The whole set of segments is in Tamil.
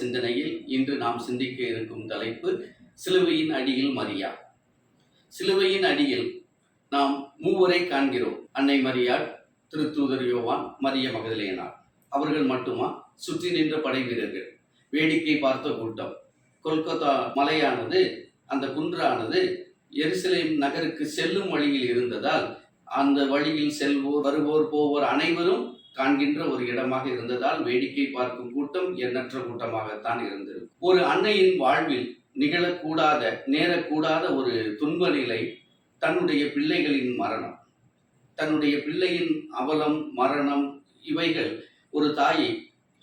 சிந்தனையில் இன்று நாம் சிந்திக்க இருக்கும் தலைப்பு சிலுவையின் அடியில் மரியா. சிலுவையின் அடியில் நாம் மூவரை காண்கிறோம். அன்னை மரியாள், திருத்தூதர் யோவான், மரிய மகதலேனாள். அவர்கள் மட்டுமா? சுற்றி நின்ற படை வீரர்கள், வேடிக்கை பார்த்த கூட்டம். கொல்கத்தா மலையானது, அந்த குன்றானது எருசலேம் நகருக்கு செல்லும் வழியில் இருந்ததால் அந்த வழியில் செல்வோர், வருவோர், போவோர் அனைவரும் காண்கின்ற ஒரு இடமாக இருந்ததால் வேடிக்கை பார்க்கும் கூட்டம் எண்ணற்ற கூட்டமாகத்தான் இருந்தது. ஒரு அன்னையின் வாழ்வில் நிகழக்கூடாத, நேரக்கூடாத ஒரு துன்ப நிலை தன்னுடைய பிள்ளைகளின் மரணம். தன்னுடைய பிள்ளையின் அவலம், மரணம், இவைகள் ஒரு தாயை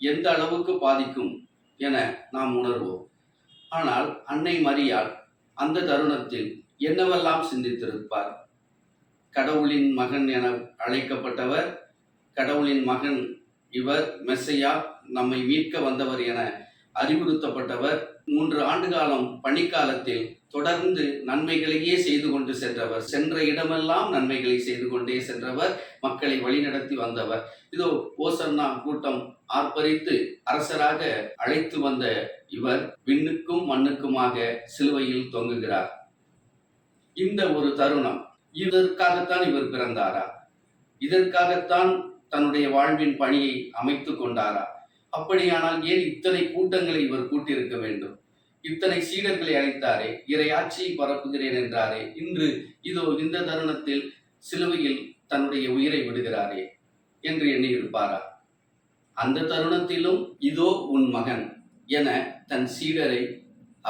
எந்த அளவுக்கு பாதிக்கும் என நாம் உணர்வோம். ஆனால் அன்னை மரியாள் அந்த தருணத்தில் என்னவெல்லாம் சிந்தித்திருப்பார்? கடவுளின் மகன் என அழைக்கப்பட்டவர், கடவுளின் மகன் இவர், மெஸ்ஸையா, நம்மை மீட்க வந்தவர் என அறிவுறுத்தப்பட்டவர், 3 ஆண்டு காலம் பணிக்காலத்தில் தொடர்ந்து நன்மைகளையே செய்து கொண்டு சென்றவர், சென்ற இடமெல்லாம் நன்மைகளை செய்து கொண்டே சென்றவர், மக்களை வழிநடத்தி வந்தவர். இதோ ஓசன்னா கூட்டம் ஆர்ப்பரித்து அரசராக அழைத்து வந்த இவர் விண்ணுக்கும் மண்ணுக்குமாக சிலுவையில் தொங்குகிறார். இந்த ஒரு தருணம், இதற்காகத்தான் இவர் பிறந்தாரா? இதற்காகத்தான் தன்னுடைய வாழ்வின் பணியை அமைத்து கொண்டாரா? அப்படியானால் ஏன் இத்தனை கூட்டங்களை இவர் கூட்டியிருக்க வேண்டும்? இத்தனை சீடர்களை அழைத்தாரே, இறையாட்சியை பரப்புகிறேன் என்றாரே, இன்று இதோ இந்த தருணத்தில் சிலுவையில் தன்னுடைய உயிரை விடுகிறாரே என்று எண்ணி இருப்பாரா? அந்த தருணத்திலும் இதோ உன் மகன் என தன் சீடரை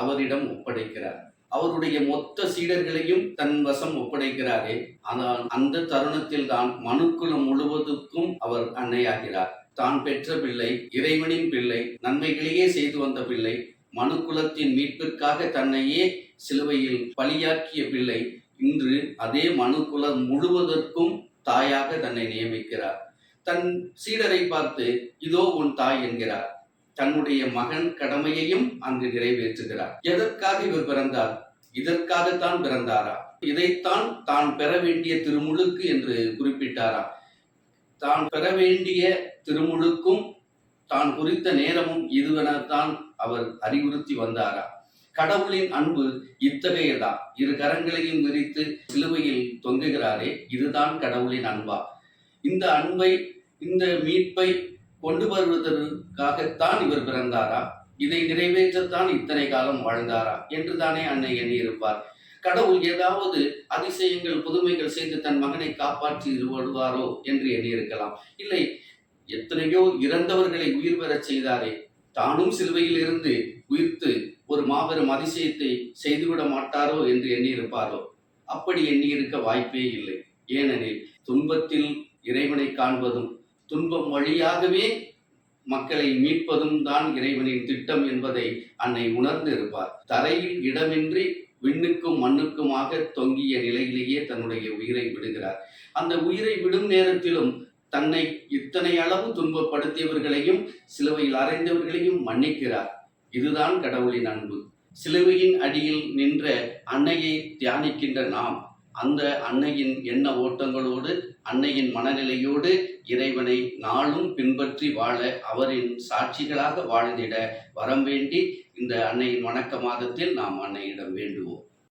அவரிடம் ஒப்படைக்கிறார். அவருடைய மொத்த சீடர்களையும் தன் வசம் ஒப்படைக்கிறாரே. ஆனால் அந்த தருணத்தில் தான் மனுக்குலம் முழுவதுக்கும் அவர் அன்னையாகிறார். தான் பெற்ற பிள்ளை, இறைவனின் பிள்ளை, நன்மைகளையே செய்து வந்த பிள்ளை, மனுக்குலத்தின் மீட்பிற்காக தன்னையே சிலுவையில் பலியாக்கிய பிள்ளை, இன்று அதே மனுக்குலம் முழுவதற்கும் தாயாக தன்னை நியமிக்கிறார். தன் சீடரை பார்த்து இதோ உன் தாய் என்கிறார். தன்னுடைய மகன் கடமையையும் அங்கு நிறைவேற்றுகிறார். எதற்காக இவர் பிறந்தார்? இதற்காகத்தான் பிறந்தாரா? இதைத்தான் தான் பெற வேண்டிய திருமுழுக்கு என்று குறிப்பிட்டாரா? தான் பெற வேண்டிய திருமுழுக்கும் தான் குறித்த நேரமும் இதுவெனத்தான் அவர் அறிவுறுத்தி வந்தாரா? கடவுளின் அன்பு இத்தகையதா? 2 கரங்களையும் விரித்து சிலுவையில் தொங்குகிறாரே, இதுதான் கடவுளின் அன்பா? இந்த அன்பை, இந்த மீட்பை கொண்டு வருவதற்காகத்தான் இவர் பிறந்தாரா? இதை நிறைவேற்றத்தான் இத்தனை காலம் வாழ்ந்தாரா என்று தானே அன்னை எண்ணியிருப்பார். கடவுள் ஏதாவது அதிசயங்கள், புதுமைகள் செய்து தன் மகனை காப்பாற்றி வருவாரோ என்று எண்ணியிருக்கலாம். இல்லை, எத்தனையோ இறந்தவர்களை உயிர் பெறச் செய்தாரே, தானும் சிலுவையில் இருந்து உயிர்த்து ஒரு மாபெரும் அதிசயத்தை செய்துவிட மாட்டாரோ என்று எண்ணியிருப்பாரோ? அப்படி எண்ணியிருக்க வாய்ப்பே இல்லை. ஏனெனில் துன்பத்தில் இறைவனை காண்பதும், துன்பம் வழியாகவே மக்களை மீட்பதும் தான் இறைவனின் திட்டம் என்பதை அன்னை உணர்ந்து இருப்பார். தரையில் இடமின்றி விண்ணுக்கும் மண்ணுக்குமாக தொங்கிய நிலையிலேயே தன்னுடைய உயிரை விடுகிறார். அந்த உயிரை விடும் நேரத்திலும் தன்னை இத்தனை அளவு துன்பப்படுத்தியவர்களையும், சிலுவையில் அறைந்தவர்களையும் மன்னிக்கிறார். இதுதான் கடவுளின் அன்பு. சிலுவையின் அடியில் நின்ற அன்னையை தியானிக்கின்ற நாம் அந்த அன்னையின் எண்ண ஓட்டங்களோடு, அன்னையின் மனநிலையோடு இறைவனை நாளும் பின்பற்றி வாழ, அவரின் சாட்சிகளாக வாழ்ந்திட வரம் வேண்டி இந்த அன்னையின் வணக்க மாதத்தில் நாம் அன்னையிடம் வேண்டுவோம்.